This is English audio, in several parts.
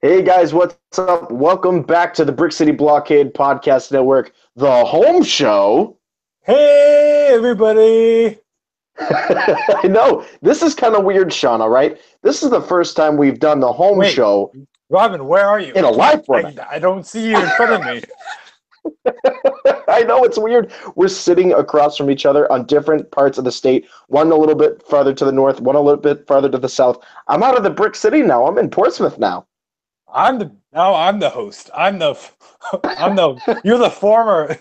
Hey guys, what's up? Welcome back to the Brick City Blockade Podcast Network, the home show. Hey, everybody! I know, this is kind of weird, Sean, all right? This is the first time we've done the home Wait, show Robin, where are you? in a live format. I don't see you in front of me. I know, it's weird. We're sitting across from each other on different parts of the state, one a little bit farther to the north, one a little bit farther to the south. I'm out of the Brick City now. I'm in Portsmouth now. I'm the host. You're the former.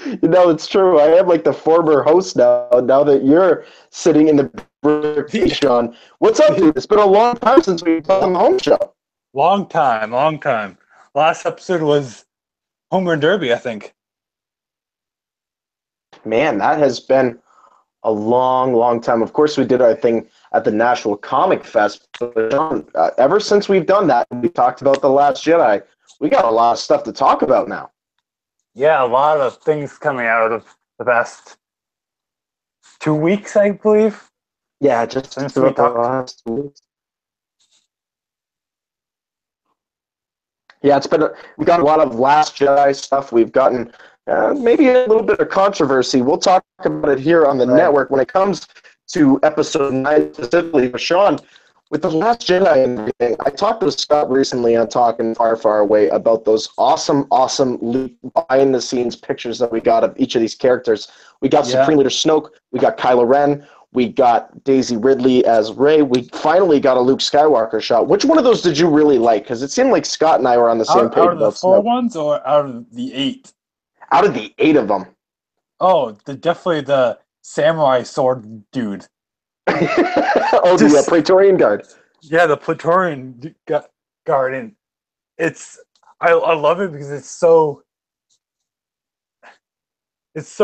It's true. I am like the former host now that you're sitting in the Brick, Sean. What's up, dude? It's been a long time since we've done the home show. Long time, long time. Last episode was Homer and Derby, I think. Man, that has been a long, long time. Of course, we did our thing at the National Comic Fest, but Sean, ever since we've done that, we talked about The Last Jedi. We got a lot of stuff to talk about now. Yeah, a lot of things coming out of the past 2 weeks, I believe. Yeah, just Since we about the talked. last 2 weeks. Yeah, we got a lot of Last Jedi stuff. We've gotten maybe a little bit of controversy. We'll talk about it here on the Right. network when it comes to episode 9 specifically. But Sean, with the Last Jedi and everything, I talked to Scott recently on Talking Far, Far Away about those awesome, awesome behind the scenes pictures that we got of each of these characters. We got Yeah. Supreme Leader Snoke, we got Kylo Ren, we got Daisy Ridley as Rey. We finally got a Luke Skywalker shot. Which one of those did you really like? Because it seemed like Scott and I were on the same Out page of the about four Snoke. ones or out of the 8? Out of the 8 of them. Oh, definitely the samurai sword dude. The Praetorian Guard. Yeah, the Praetorian Garden. I love it because it's so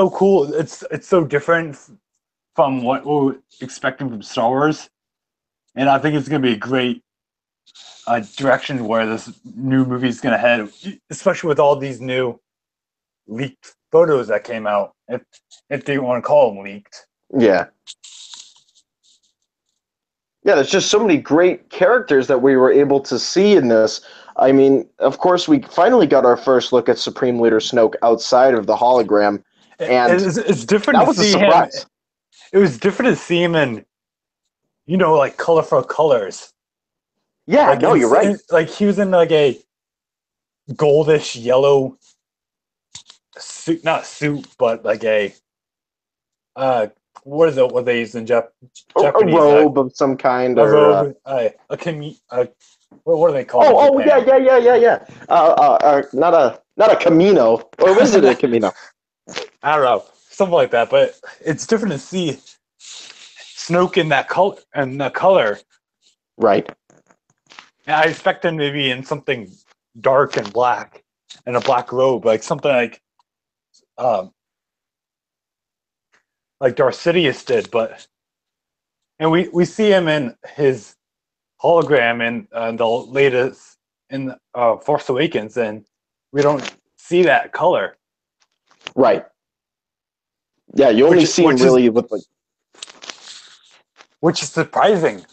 cool. It's so different from what we're expecting from Star Wars, and I think it's going to be a great direction where this new movie is going to head, especially with all these new leaked photos that came out. If they want to call them leaked. Yeah. Yeah, there's just so many great characters that we were able to see in this. I mean, of course, we finally got our first look at Supreme Leader Snoke outside of the hologram, and It's different that to was a see him. surprise. It was different to see him in, like colorful colors. Yeah, Like no, you're right. like he was in like a goldish yellow suit, not suit, but like a what is it? What they use in A Japanese? robe of some kind, A or robe, what are they called in oh, Japan? yeah. Not a Camino, or was it a Camino? I don't know, something like that. But it's different to see Snoke in that color. Right. And I expect him maybe in something dark and black, and a black robe, like something um like Darth Sidious did. And we see him in his hologram in the latest in Force Awakens, and we don't see that color. Right. Yeah, you only see him really with like. Which is surprising,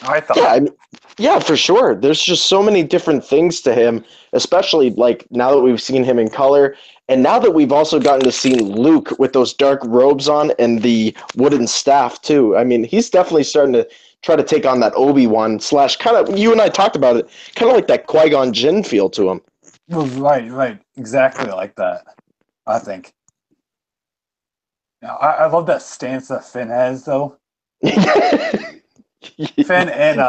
I thought. Yeah, I mean, yeah, for sure. There's just so many different things to him, especially like now that we've seen him in color, and now that we've also gotten to see Luke with those dark robes on and the wooden staff too. I mean, he's definitely starting to try to take on that Obi-Wan / kind of. You and I talked about it, kind of like that Qui-Gon Jinn feel to him. Right, exactly like that. I think. I love that stance that Finn has, though. Finn and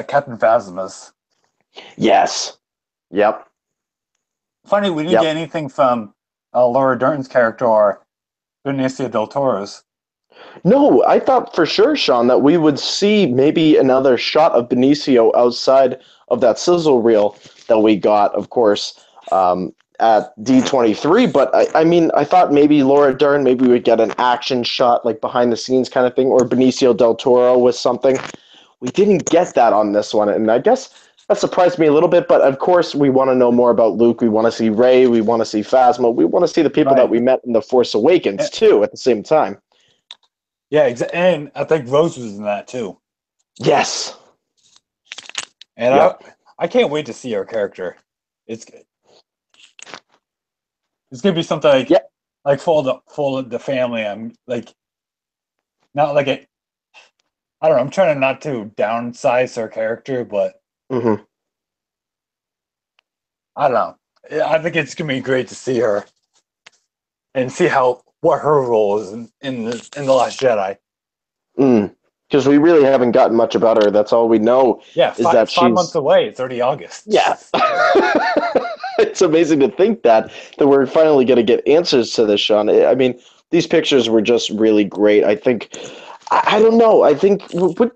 Captain Phasma's. Yes. Yep. Funny, we didn't get anything from Laura Dern's character or Benicio del Toro's. No, I thought for sure, Sean, that we would see maybe another shot of Benicio outside of that sizzle reel that we got, of course, at D23. But I mean, I thought maybe Laura Dern, maybe we would get an action shot, like behind the scenes kind of thing, or Benicio del Toro with something. We didn't get that on this one, and I guess that surprised me a little bit. But of course, we want to know more about Luke. We want to see Rey. We want to see Phasma. We want to see the people that we met in The Force Awakens, too, at the same time. Yeah, and I think Rose was in that too. Yes. And Yep. I can't wait to see her character. It's it's gonna be something Yeah. like full of the family. I'm like not like it. I don't know. I'm trying not to downsize her character, but Hmm. I don't know. I think it's gonna be great to see her and see how what her role is in the Last Jedi. Because we really haven't gotten much about her. That's all we know Yeah, is five that five months she's away. It's already yeah. August. It's amazing to think that we're finally going to get answers to this, Sean. I mean, these pictures were just really great. I think I don't know. I think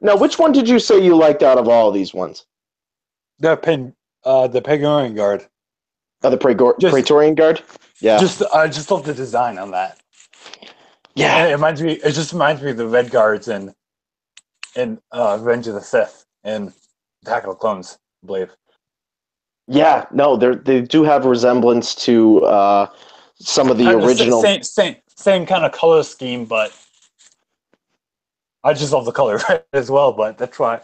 now, which one did you say you liked out of all of these ones? The Pegorian Guard. The Just Praetorian Guard. Yeah, I just love the design on that. And yeah, it reminds me. It just reminds me of the Red Guards in Revenge of the Sith and Attack of the Clones, I believe. yeah. No, they do have a resemblance to some of the original. Same kind of color scheme, but I just love the color red as well. But that's why,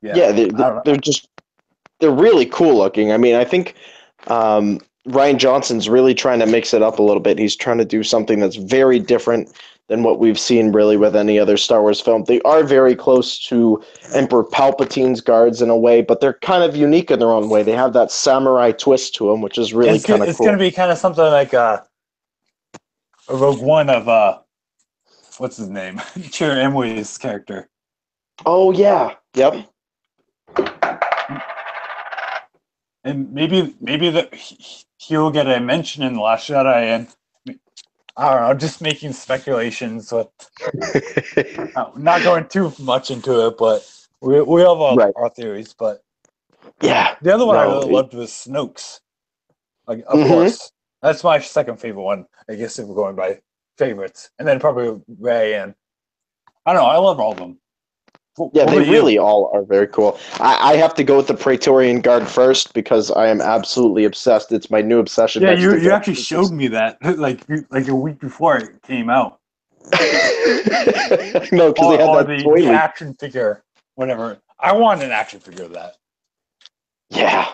yeah, Yeah, I don't know. they're really cool looking. I mean, I think Ryan Johnson's really trying to mix it up a little bit. He's trying to do something that's very different than what we've seen really with any other Star Wars film. They are very close to Emperor Palpatine's guards in a way, but they're kind of unique in their own way. They have that samurai twist to them, which is really kind of It's gonna cool. be kind of something like a Rogue One of what's his name, Cheer Emway's character, Oh yeah, yep, and maybe that he'll get a mention in the Last Jedi, and I don't know, just making speculations. But not going too much into it, but we have right, our theories. But yeah, the other one I no, really loved was Snoke's. Like, of mm-hmm. course, that's my second favorite one. I guess if we're going by favorites, and then probably Ray and I don't know. I love all of them. Yeah, What they about you? really all are very cool. I have to go with the Praetorian Guard first because I am absolutely obsessed. It's my new obsession Yeah, next to you Darth actually showed Vader's. me that like a week before it came out, No, because they had or that toy the leak. action figure, whatever. I want an action figure of that. Yeah,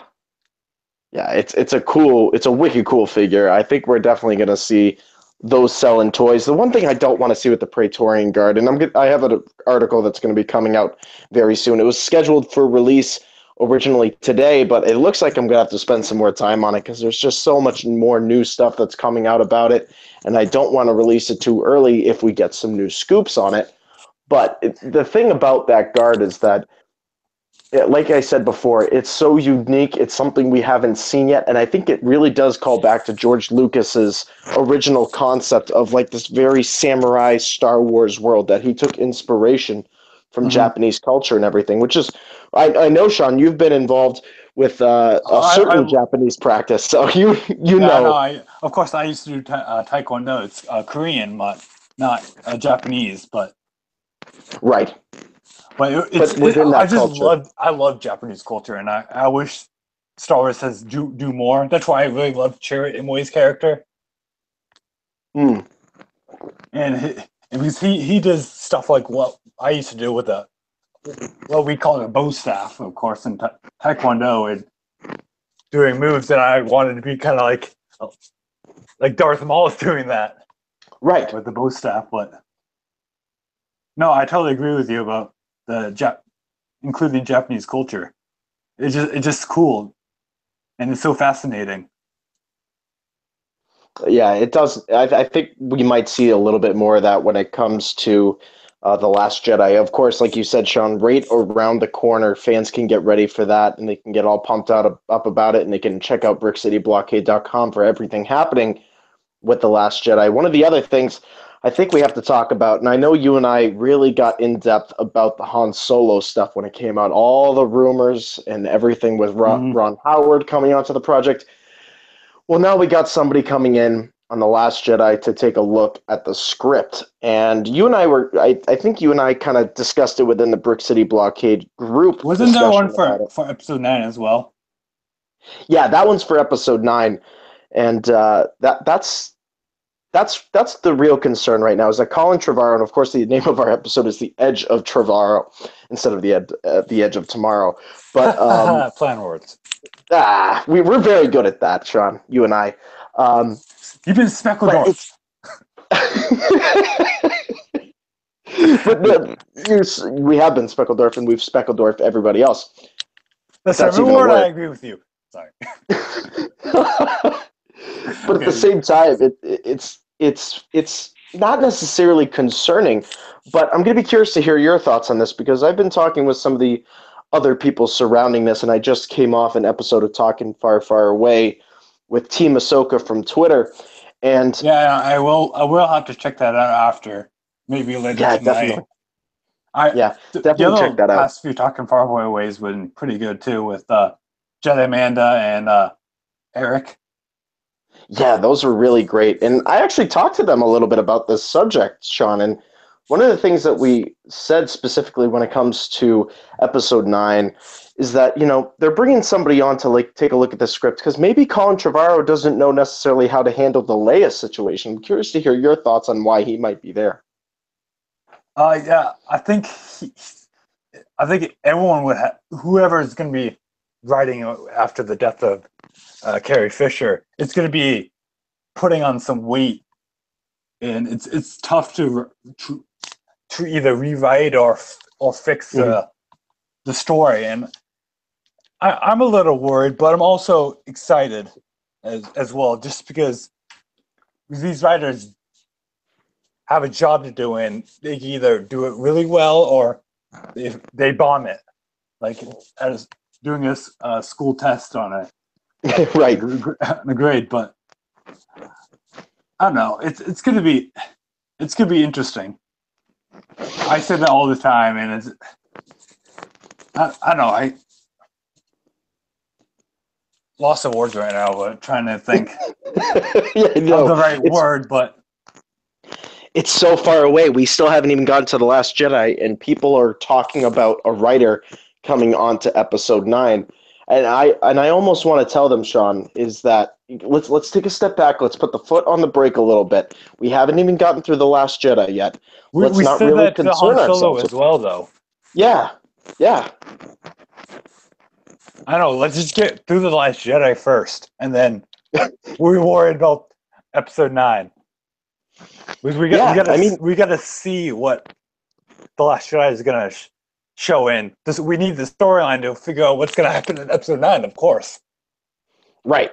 yeah, it's a wicked cool figure. I think we're definitely gonna see those selling toys. The one thing I don't want to see with the Praetorian Guard, and I have an article that's going to be coming out very soon. It was scheduled for release originally today, but it looks like I'm gonna have to spend some more time on it because there's just so much more new stuff that's coming out about it, and I don't want to release it too early if we get some new scoops on it. But the thing about that guard is that like I said before, it's so unique. It's something we haven't seen yet, and I think it really does call back to George Lucas's original concept of like this very samurai Star Wars world that he took inspiration from Mm-hmm. Japanese culture and everything. Which is, I know, Sean, you've been involved with a certain I Japanese practice, so you Yeah, I know. know, I of course I used to do taekwondo. It's Korean, but not Japanese. right? But But within I that just culture, love Japanese culture, and I wish Star Wars has do more. That's why I really love Chirrut Imwe's character, mm, and because he does stuff like what I used to do with the what we call a bow staff, of course, in taekwondo, and doing moves that I wanted to be kind of like Darth Maul is doing that right? with the bow staff. But no, I totally agree with you about including Japanese culture. It's just cool and it's so fascinating. Yeah, it does. I think we might see a little bit more of that when it comes to The Last Jedi. Of course, like you said, Sean, right around the corner, fans can get ready for that and they can get all pumped up about it and they can check out BrickCityBlockade.com for everything happening with The Last Jedi. One of the other things I think we have to talk about, and I know you and I really got in depth about the Han Solo stuff when it came out, all the rumors and everything with Mm-hmm. Ron Howard coming onto the project. Well, now we got somebody coming in on The Last Jedi to take a look at the script. And you and I think you and I kind of discussed it within the Brick City Blockade group Wasn't there one discussion about it. for episode 9 as well? Yeah, that one's for episode 9. And that's that's the real concern right now is that Colin Trevorrow, and of course the name of our episode is The Edge of Trevorrow instead of the Edge of Tomorrow. But Plan words. we're very good at that, Sean. You and I. You've been speckled But off. we have been Speckledorf, and we've Speckledorf everybody else. That's every word I agree with you. Sorry. But at the same time, it's not necessarily concerning. But I'm going to be curious to hear your thoughts on this because I've been talking with some of the other people surrounding this, and I just came off an episode of Talking Far, Far Away with Team Ahsoka from Twitter, and yeah, I will have to check that out after, maybe later tonight. Definitely the check that out. Past few Talking Far Away ways been pretty good too with Jedi Amanda and Eric. Yeah, those were really great. And I actually talked to them a little bit about this subject, Sean. And one of the things that we said specifically when it comes to episode 9 is that, they're bringing somebody on to take a look at the script because maybe Colin Trevorrow doesn't know necessarily how to handle the Leia situation. I'm curious to hear your thoughts on why he might be there. Yeah, I think everyone would whoever is going to be writing after the death of Carrie Fisher, it's going to be putting on some weight, and it's tough to either rewrite or fix the story. And I'm a little worried, but I'm also excited as well, just because these writers have a job to do, and they can either do it really well or if they bomb it, like as doing a school test on it. Right. The grade, but I don't know. It's gonna be interesting. I say that all the time, and I don't know. I lost of words right now, but trying to think of the right word, but it's so far away. We still haven't even gotten to The Last Jedi, and people are talking about a writer coming on to episode 9. And I almost want to tell them, Sean, is that let's take a step back. Let's put the foot on the brake a little bit. We haven't even gotten through The Last Jedi yet. Let's we not said really that to concern Han Solo ourselves as well, though. Yeah. I know. Let's just get through The Last Jedi first, and then we're worried about episode 9. We got to see what The Last Jedi is going to show in. We need the storyline to figure out what's going to happen in episode 9, of course. Right,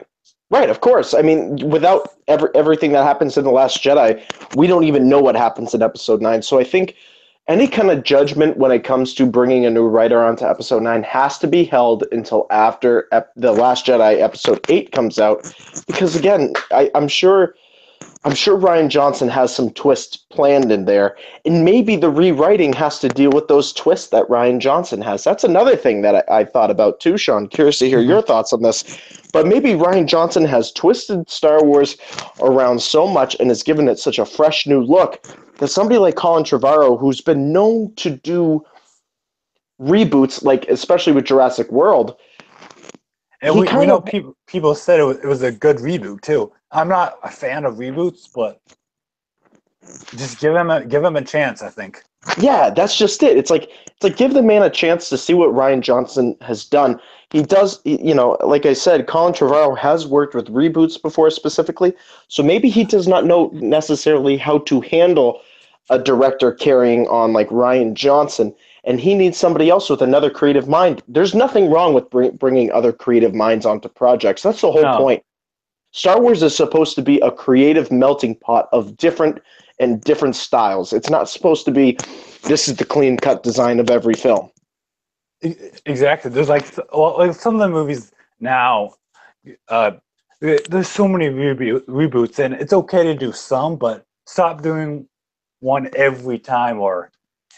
of course. I mean, without everything that happens in The Last Jedi, we don't even know what happens in episode 9. So I think any kind of judgment when it comes to bringing a new writer onto episode 9 has to be held until after The Last Jedi episode 8 comes out. Because again, I'm sure Rian Johnson has some twists planned in there, and maybe the rewriting has to deal with those twists that Rian Johnson has. That's another thing that I thought about too, Sean. Curious to hear your thoughts on this. But maybe Rian Johnson has twisted Star Wars around so much and has given it such a fresh new look that somebody like Colin Trevorrow, who's been known to do reboots, like especially with Jurassic World, and we know people said it was a good reboot too. I'm not a fan of reboots, but just give him a chance, I think. Yeah, that's just it. It's like give the man a chance to see what Rian Johnson has done. He does, like I said, Colin Trevorrow has worked with reboots before specifically, so maybe he does not know necessarily how to handle a director carrying on like Rian Johnson, and he needs somebody else with another creative mind. There's nothing wrong with bringing other creative minds onto projects. That's the whole point. Star Wars is supposed to be a creative melting pot of different styles. It's not supposed to be, this is the clean-cut design of every film. Exactly. There's like some of the movies now, there's so many reboots, and it's okay to do some, but stop doing one every time, or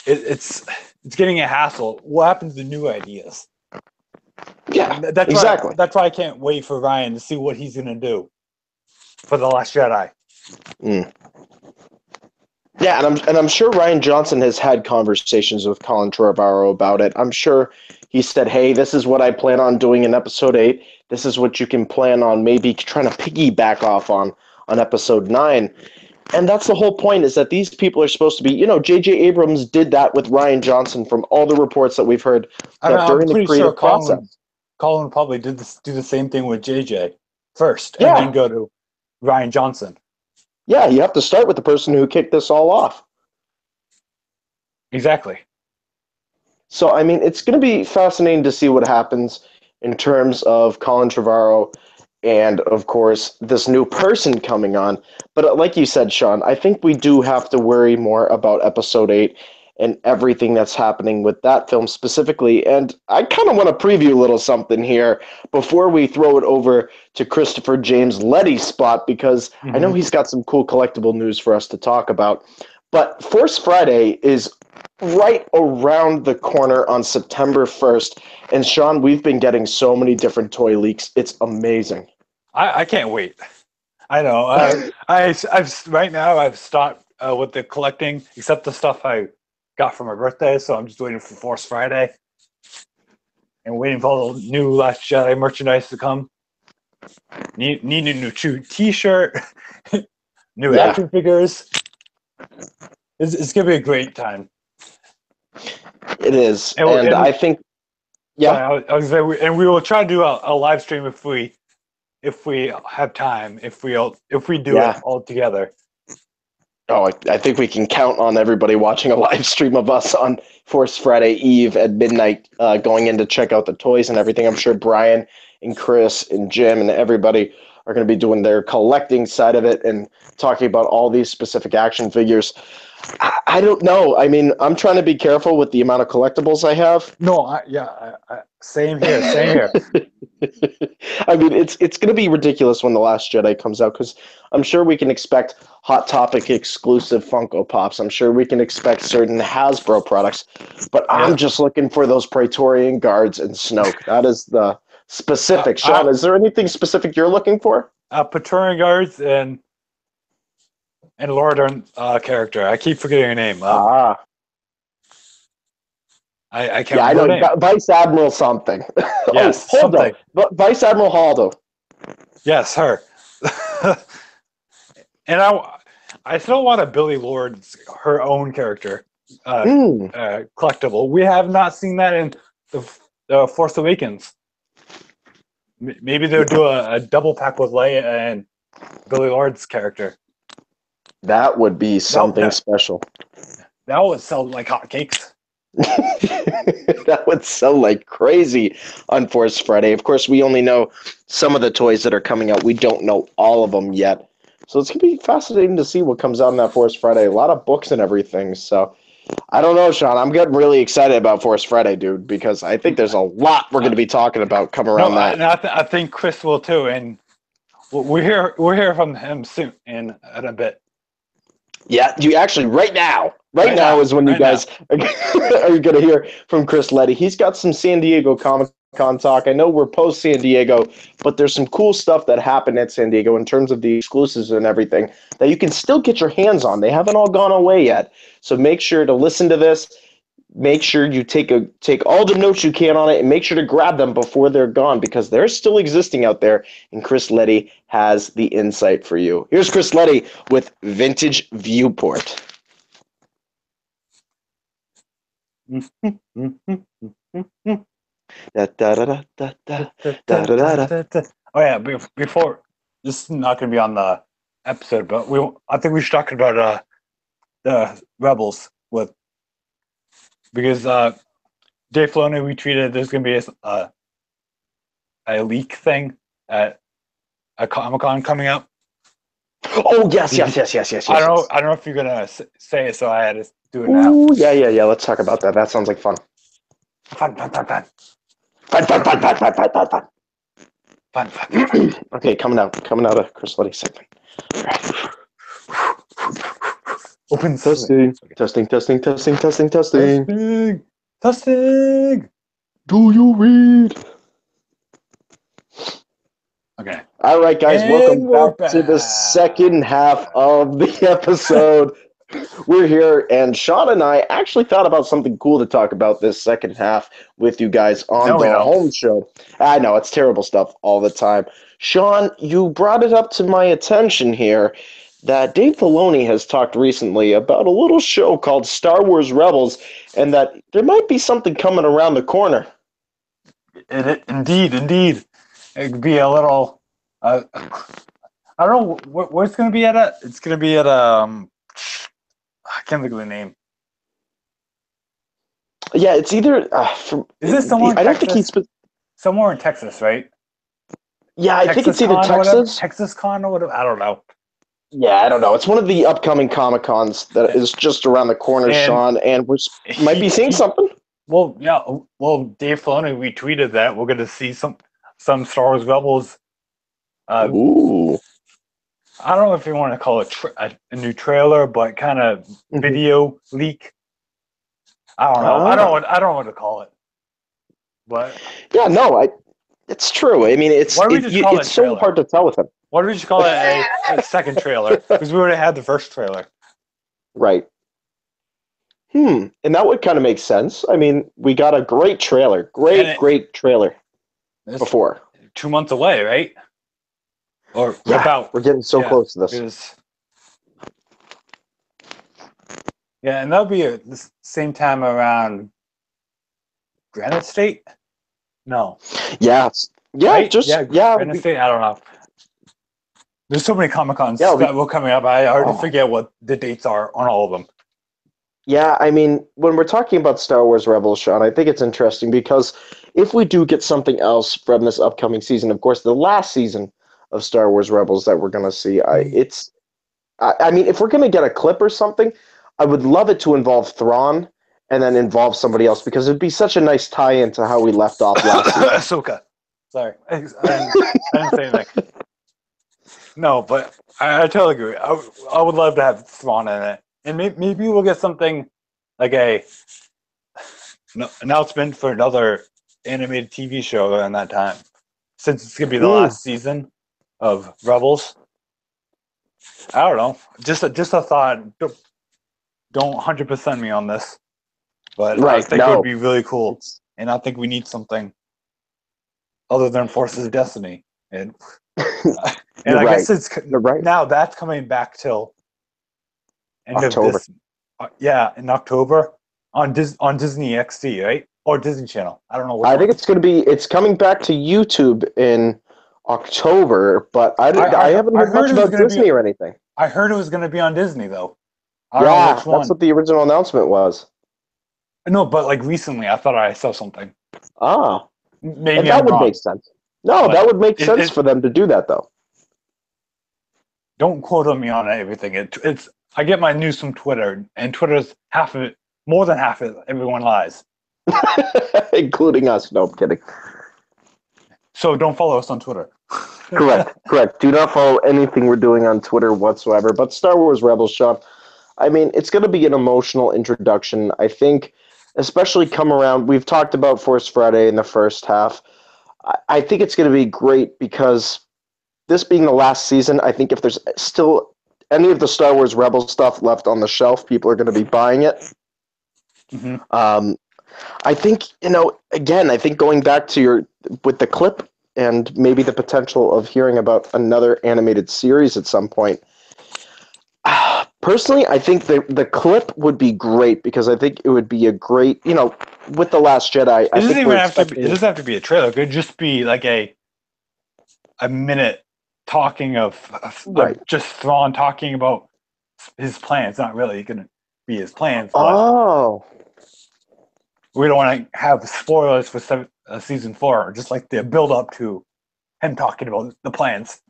it's getting a hassle. What happens to new ideas? Yeah, exactly. That's why I can't wait for Ryan to see what he's going to do for The Last Jedi. Yeah, and I'm sure Rian Johnson has had conversations with Colin Trevorrow about it. I'm sure he said, hey, this is what I plan on doing in episode 8. This is what you can plan on maybe trying to piggyback off on episode 9. And that's the whole point, is that these people are supposed to be, J.J. Abrams did that with Rian Johnson from all the reports that we've heard, that I'm during the pretty sure creative process. Colin probably do the same thing with JJ first, and then Yeah, go to Ryan Johnson. yeah, you have to start with the person who kicked this all off. Exactly. So, I mean, it's going to be fascinating to see what happens in terms of Colin Trevorrow and, of course, this new person coming on. But like you said, Sean, I think we do have to worry more about Episode 8 and everything that's happening with that film specifically. And I kind of want to preview a little something here before we throw it over to Christopher James Letty's spot, because I know he's got some cool collectible news for us to talk about. But Force Friday is right around the corner on September 1st. And Sean, we've been getting so many different toy leaks. It's amazing. I can't wait. I know. I've right now I've stopped with the collecting, except the stuff I got for my birthday. So I'm just waiting for Force Friday and waiting for all the new Last Jedi merchandise to come. Need a new T-shirt, new action figures. It's gonna be a great time. It is, and I think, yeah. Sorry, I was there, and we will try to do a live stream if we have time. If we do it all together. Oh, I think we can count on everybody watching a live stream of us on Force Friday Eve at midnight, going in to check out the toys and everything. I'm sure Brian and Chris and Jim and everybody are going to be doing their collecting side of it and talking about all these specific action figures. I don't know. I mean, I'm trying to be careful with the amount of collectibles I have. No, same here. Same here. I mean, it's going to be ridiculous when The Last Jedi comes out, because I'm sure we can expect Hot Topic exclusive Funko Pops. I'm sure we can expect certain Hasbro products, but I'm just looking for those Praetorian Guards and Snoke. That is the specific. Sean, is there anything specific you're looking for? Praetorian Guards and Laura Dern character. I keep forgetting her name. I can't remember her name. Vice Admiral something. Yes, Holdo. Vice Admiral Holdo. Yes, her. And I still want a Billy Lord's her own character collectible. We have not seen that in the Force Awakens. Maybe they'll do a double pack with Leia and Billy Lord's character. That would be something special. That would sell like hotcakes. That would sell like crazy on Force Friday. Of course, we only know some of the toys that are coming out. We don't know all of them yet. So it's going to be fascinating to see what comes out on that Force Friday. A lot of books and everything. So I don't know, Sean. I'm getting really excited about Force Friday, dude, because I think there's a lot we're going to be talking about coming around that. I think Chris will too. And we'll hear from him soon in a bit. Yeah, you actually right now is when you guys are going to hear from Chris Letty. He's got some San Diego Comic-Con talk. I know we're post San Diego, but there's some cool stuff that happened at San Diego in terms of the exclusives and everything that you can still get your hands on. They haven't all gone away yet. So make sure to listen to this. Make sure you take all the notes you can on it, and make sure to grab them before they're gone, because they're still existing out there, and Chris Letty has the insight for you. Here's Chris Letty with Vintage Viewport. Oh yeah, before, this is not going to be on the episode, but I think we should talk about the Rebels because Dave Filoni retweeted there's going to be a leak thing at a Comic-Con coming up. Oh yes. I don't know if you're gonna say it, so I had to do it now. Ooh, yeah. Let's talk about that. That sounds like fun. Fun. Okay, coming out of Chris Letty's segment. All right. Open testing. Do you read? Okay. All right, guys, welcome back to the second half of the episode. We're here, and Sean and I actually thought about something cool to talk about this second half with you guys on the home show. I know, it's terrible stuff all the time. Sean, you brought it up to my attention here that Dave Filoni has talked recently about a little show called Star Wars Rebels, and that there might be something coming around the corner. Indeed. It could be a little. I don't know where it's going to be at. It's going to be at I can't think of the name. Yeah, it's either. Is it somewhere in I don't Texas? think he's. Somewhere in Texas, right? Yeah, I think it's either Con Texas. Texas Con or whatever. I don't know. Yeah, I don't know. It's one of the upcoming Comic Cons that is just around the corner, Sean, and we might be seeing something. Well, yeah. Well, Dave Filoni retweeted that we're going to see some Star Wars Rebels. Ooh. I don't know if you want to call it a new trailer, but kind of video leak. I don't know. I don't know what to call it. But yeah, no, it's true. I mean, it's so hard to tell with him. Why do we just call it a second trailer? Because we already had the first trailer. Right. And that would kind of make sense. I mean, we got a great trailer. Great trailer before. 2 months away, right? Or yeah, about. We're getting so close to this. Yeah, and that'll be the same time around Granite State? No. Yeah. Yeah, right? yeah. Granite State, I don't know. There's so many Comic-Cons that will coming up. I already forget what the dates are on all of them. Yeah, I mean, when we're talking about Star Wars Rebels, Sean, I think it's interesting because if we do get something else from this upcoming season, of course, the last season of Star Wars Rebels that we're going to see, I mean, if we're going to get a clip or something, I would love it to involve Thrawn and then involve somebody else because it'd be such a nice tie-in to how we left off last season. Ahsoka. Sorry. I didn't say anything. No, but I totally agree. I would love to have Thrawn in it. And maybe we'll get something like a announcement for another animated TV show around that time. Since it's going to be the last season of Rebels. I don't know. Just a thought. Don't 100% me on this. But I think it would be really cool. And I think we need something other than Forces of Destiny. And I guess it's now that's coming back till end October. Of this. In October on Disney XD, right? Or Disney Channel. I don't know. I think it's coming back to YouTube in October, but I haven't heard much about Disney or anything. I heard it was going to be on Disney though. I don't know which one. That's what the original announcement was. No, but like recently, I thought I saw something. Maybe and that would make sense. No, that would make sense for them to do that, though. Don't quote me on everything. It's I get my news from Twitter, and Twitter's half of it, more than half of it, everyone lies. Including us. No, I'm kidding. So don't follow us on Twitter. Correct. Do not follow anything we're doing on Twitter whatsoever. But Star Wars Rebels, Sean, I mean, it's going to be an emotional introduction. I think, especially come around, we've talked about Force Friday in the first half. I think it's going to be great because this being the last season, I think if there's still any of the Star Wars Rebels stuff left on the shelf, people are going to be buying it. Mm-hmm. I think, again, I think going back to with the clip and maybe the potential of hearing about another animated series at some point. Personally, I think the clip would be great because I think it would be a great, with The Last Jedi. It doesn't have to be a trailer. It could just be like a minute talking of just Thrawn talking about his plans. Not really going to be his plans. But we don't want to have spoilers for season 4. Just like the build up to him talking about the plans.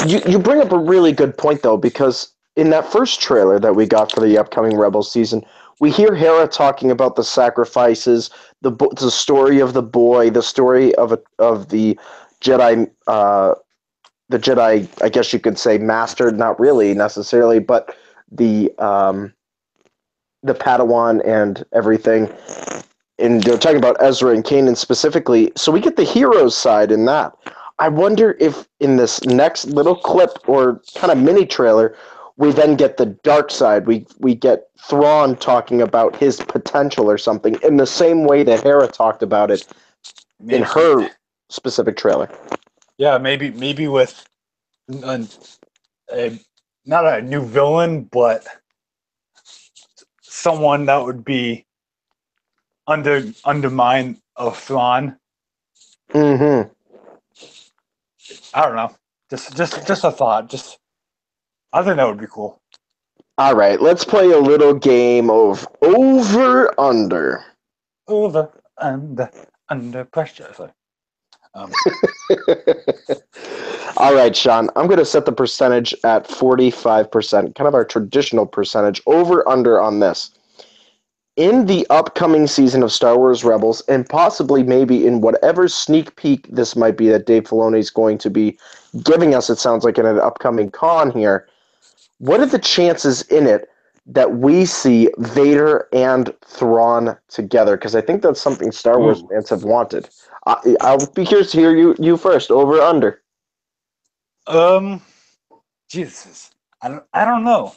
You bring up a really good point, though, because in that first trailer that we got for the upcoming Rebels season, we hear Hera talking about the sacrifices, the story of the boy, the story of the Jedi, the Jedi, I guess you could say, master, not really necessarily, but the Padawan and everything. And they're talking about Ezra and Kanan specifically. So we get the hero's side in that. I wonder if in this next little clip or kind of mini trailer, we then get the dark side. We get Thrawn talking about his potential or something in the same way that Hera talked about it in her specific trailer. Yeah, maybe with not a new villain, but someone that would be undermine of Thrawn. Mm-hmm. I don't know. Just a thought. I think that would be cool. All right, let's play a little game of over under. Over under pressure. Sorry. All right, Sean, I'm going to set the percentage at 45%, kind of our traditional percentage, over under on this. In the upcoming season of Star Wars Rebels, and possibly maybe in whatever sneak peek this might be that Dave Filoni is going to be giving us, it sounds like, in an upcoming con here, what are the chances in it that we see Vader and Thrawn together? Because I think that's something Star Wars fans have wanted. I'll be curious to hear you first. Over or under? Jesus, I don't know.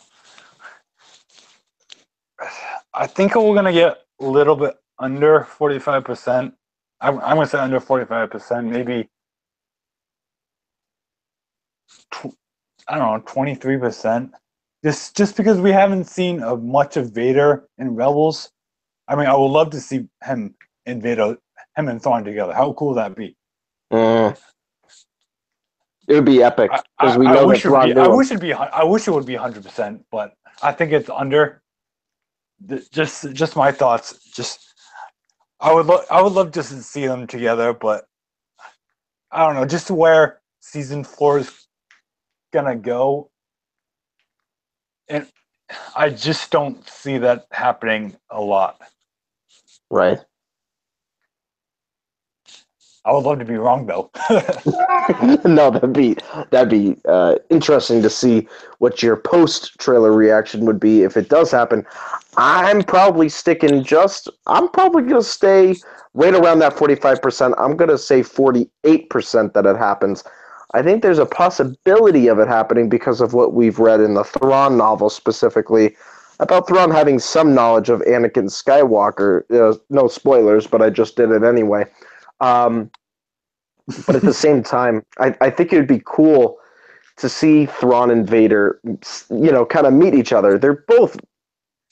I think we're gonna get a little bit under 45%. I'm gonna say under 45%, maybe. I don't know, 23%. Just because we haven't seen much of Vader in Rebels. I mean, I would love to see him and Thrawn together. How cool would that be? It would be epic because we I know that wish Thrawn knew I him. wish it would be 100%, but I think it's under. Just my thoughts. I would love just to see them together, but I don't know. Just where season 4 is gonna go, and I just don't see that happening a lot. Right. I would love to be wrong, though. No, that'd be interesting to see what your post trailer reaction would be if it does happen. I'm probably gonna stay right around that 45%. I'm gonna say 48% that it happens. I think there's a possibility of it happening because of what we've read in the Thrawn novel specifically about Thrawn having some knowledge of Anakin Skywalker. No spoilers, but I just did it anyway. But at the same time, I think it would be cool to see Thrawn and Vader, kind of meet each other. They're both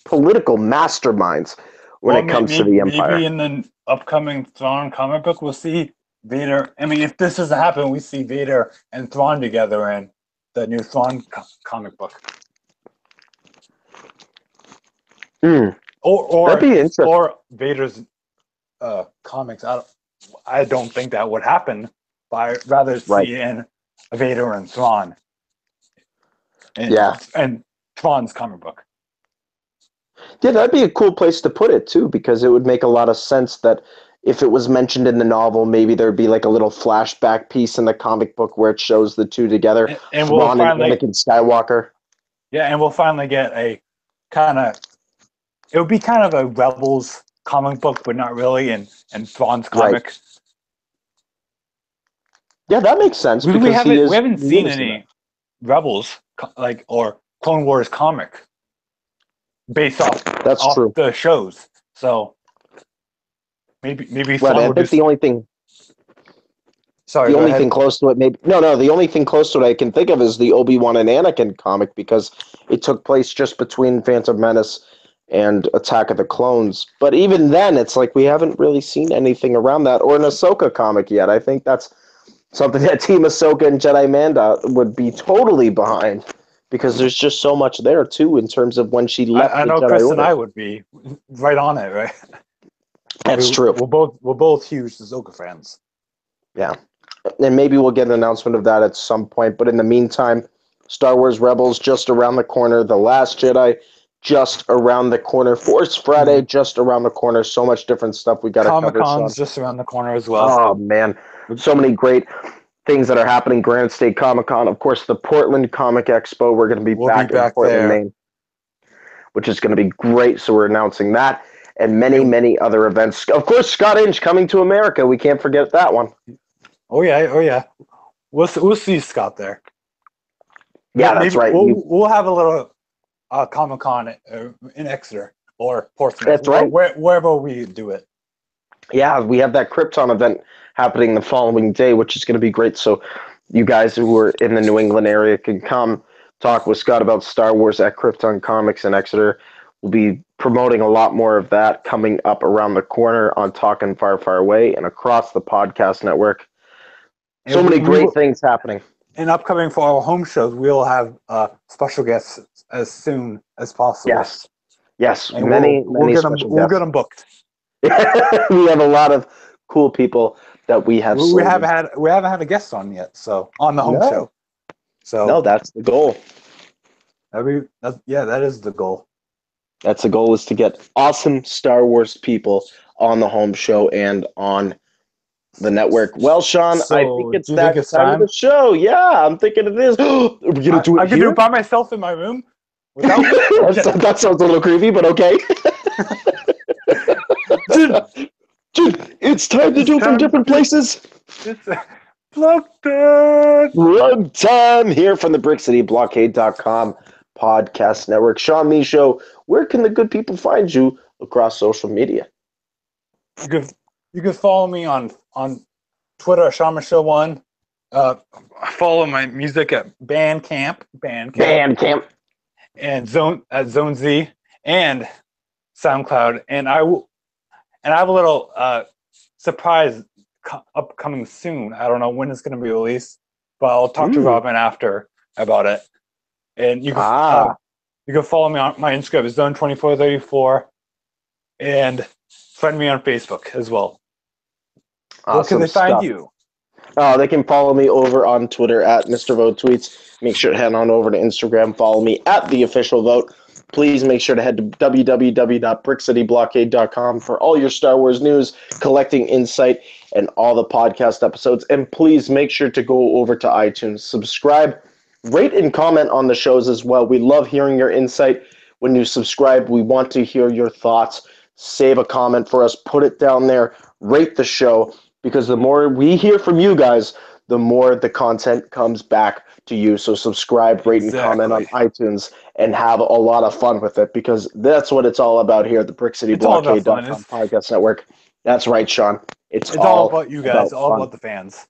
political masterminds when it comes to the Empire. Maybe in the upcoming Thrawn comic book, we'll see Vader. I mean, if this doesn't happen, we see Vader and Thrawn together in the new Thrawn comic book. That'd be interesting. Or Vader's comics. I don't think that would happen. But I'd rather see in Vader and Thrawn. And Thrawn's comic book. Yeah, that'd be a cool place to put it too, because it would make a lot of sense that if it was mentioned in the novel, maybe there'd be like a little flashback piece in the comic book where it shows the two together, and Thrawn and Anakin Skywalker. Yeah, and we'll finally get it would be kind of a Rebels comic book, but not really, and Thrawn's comic. Right. Yeah, that makes sense. We haven't seen any Rebels or Clone Wars comic based off the shows. So maybe Thrawn I think the only thing. Sorry, the only thing close to it, the only thing close to it I can think of is the Obi-Wan and Anakin comic, because it took place just between Phantom Menace and Attack of the Clones. But even then, it's like we haven't really seen anything around that, or an Ahsoka comic yet. I think that's something that Team Ahsoka and Jedi Manda would be totally behind, because there's just so much there, too, in terms of when she left I know the Jedi Chris Order. and I would be right on it, right? That's true. We're both huge Ahsoka fans. Yeah. And maybe we'll get an announcement of that at some point. But in the meantime, Star Wars Rebels just around the corner. The Last Jedi just around the corner. Force Friday just around the corner. So much different stuff we got to cover. Comic-Con's just around the corner as well. Oh, man. So many great things that are happening. Granite State Comic-Con. Of course, the Portland Comic Expo. We're going to be back in Portland, Maine, which is going to be great. So we're announcing that. And many, many other events. Of course, Scott Inch coming to America. We can't forget that one. Oh yeah. We'll see Scott there. Yeah, that's right. We'll have a little Comic-Con in Exeter or Portsmouth. That's right. Wherever we do it. Yeah, we have that Krypton event happening the following day, which is going to be great. So you guys who are in the New England area can come talk with Scott about Star Wars at Krypton Comics in Exeter. We'll be promoting a lot more of that coming up around the corner on Talkin' Far, Far Away and across the podcast network. So And many great things happening. In upcoming for our home shows, we'll have special guests as soon as possible. Yes, and many we'll get special them. We'll guests. get them booked. We have a lot of cool people that we have. We haven't had a guest on yet, so on the home show. So no, that's the goal. That is the goal. That's the goal, is to get awesome Star Wars people on the home show and on the network. Well, Sean, So, I think it's do you that think it's time of the show. Yeah, I'm thinking it is. Are we gonna do it I can here? do it by myself in my room without me. That sounds a little creepy, but okay. Dude, it's time to do it from different places. It's Blockade. Plug time here from the Blockade.com podcast network. Sean Michaud, where can the good people find you across social media? You can follow me on Twitter, Sean Michaud1. Follow my music at Bandcamp, and Zone Z, and SoundCloud. And I have a little surprise upcoming soon. I don't know when it's going to be released, but I'll talk to Robin after about it. And you can follow me on my Instagram, is Zone2434, and find me on Facebook as well. Awesome. Where can they find you? They can follow me over on Twitter at Mr. Vogt Tweets. Make sure to head on over to Instagram. Follow me at The Official Vote. Please make sure to head to www.brickcityblockade.com for all your Star Wars news, collecting insight, and all the podcast episodes. And please make sure to go over to iTunes, subscribe, rate, and comment on the shows as well. We love hearing your insight. When you subscribe, we want to hear your thoughts. Save a comment for us. Put it down there. Rate the show. Because the more we hear from you guys, the more the content comes back to you. So subscribe, rate, and comment on iTunes, and have a lot of fun with it, because that's what it's all about here at the BrickCityBlockade.com podcast network. That's right, Sean. It's all about you guys, all about the fans.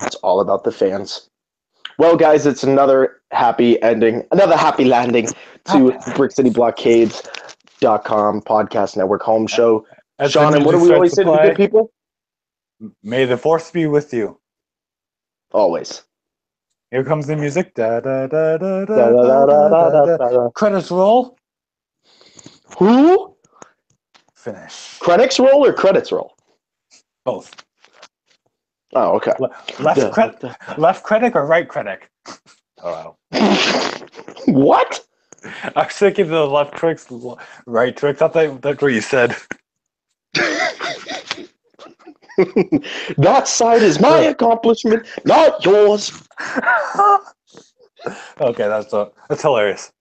It's all about the fans. Well, guys, it's another happy landing to BrickCityBlockade.com podcast network home show. Sean, and what do we always say to the good people? May the force be with you. Always. Here comes the music. Da, da, da, da, da, da, da, da. Credits roll. Who? Finish. Credits roll or credits roll? Both. Oh, okay. Left critic or right critic? Oh, what? I was thinking the left tricks, right tricks. I thought that's what you said. That side is my accomplishment, not yours. Okay, that's hilarious.